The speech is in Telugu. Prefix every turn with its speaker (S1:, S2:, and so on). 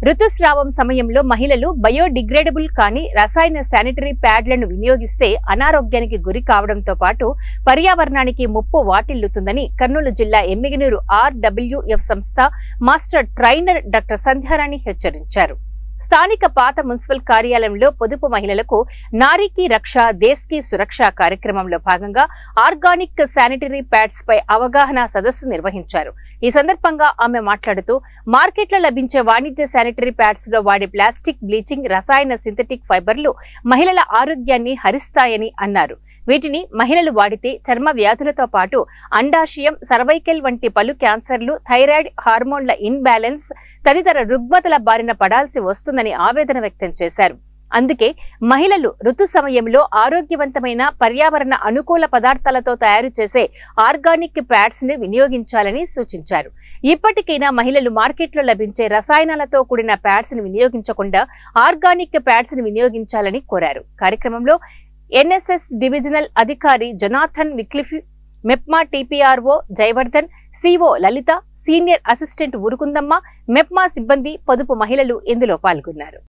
S1: ఋతుస్రావం సమయంలో మహిళలు బయోడిగ్రేడబుల్ కాని రసాయన శానిటరీ ప్యాడ్లను వినియోగిస్తే అనారోగ్యానికి గురి కావడంతో పాటు పర్యావరణానికి ముప్పు వాటిల్లుతుందని కర్నూలు జిల్లా ఎమ్మిగనూరు ఆర్డబ్ల్యూఎఫ్ సంస్థ మాస్టర్ ట్రైనర్ డాక్టర్ సంధ్యారాణి హెచ్చరించారు. స్థానిక పాత మున్సిపల్ కార్యాలయంలో పొదుపు మహిళలకు నారీకి రక్ష దేశ్కి సురక్ష కార్యక్రమంలో భాగంగా ఆర్గానిక్ శానిటరీ ప్యాడ్స్ పై అవగాహన సదస్సు నిర్వహించారు. ఈ సందర్భంగా ఆమె మాట్లాడుతూ మార్కెట్లో లభించే వాణిజ్య శానిటరీ ప్యాడ్స్ లో వాడే ప్లాస్టిక్, బ్లీచింగ్, రసాయన సింథటిక్ ఫైబర్లు మహిళల ఆరోగ్యాన్ని హరిస్తాయని అన్నారు. వీటిని మహిళలు వాడితే చర్మ వ్యాధులతో పాటు అండాశయం, సర్వైకల్ వంటి పలు క్యాన్సర్లు, థైరాయిడ్, హార్మోన్ల ఇన్బ్యాలెన్స్ తదితర రుగ్మతల బారిన పడాల్సి వస్తుందని ఆవేదన వ్యక్తం చేశారు. అందుకే మహిళలు ఋతు సమయంలో ఆరోగ్యవంతమైన పర్యావరణ అనుకూల పదార్థాలతో తయారు చేసే ఆర్గానిక్ ప్యాడ్స్ ని వినియోగించాలని సూచించారు. ఇప్పటికైనా మహిళలు మార్కెట్లో లభించే రసాయనాలతో కూడిన ప్యాడ్స్ ని వినియోగించకుండా ఆర్గానిక్ ప్యాడ్స్ ని వినియోగించాలని కోరారు. కార్యక్రమంలో ఎన్ఎస్ఎస్ డివిజనల్ అధికారి Jonathan Wycliffe, MEPMA TPRO Jayavardhan, CO Lalitha, senior assistant Urukundamma, MEPMA సిబ్బంది, పొదుపు మహిళలు ఇందులో పాల్గొన్నారు.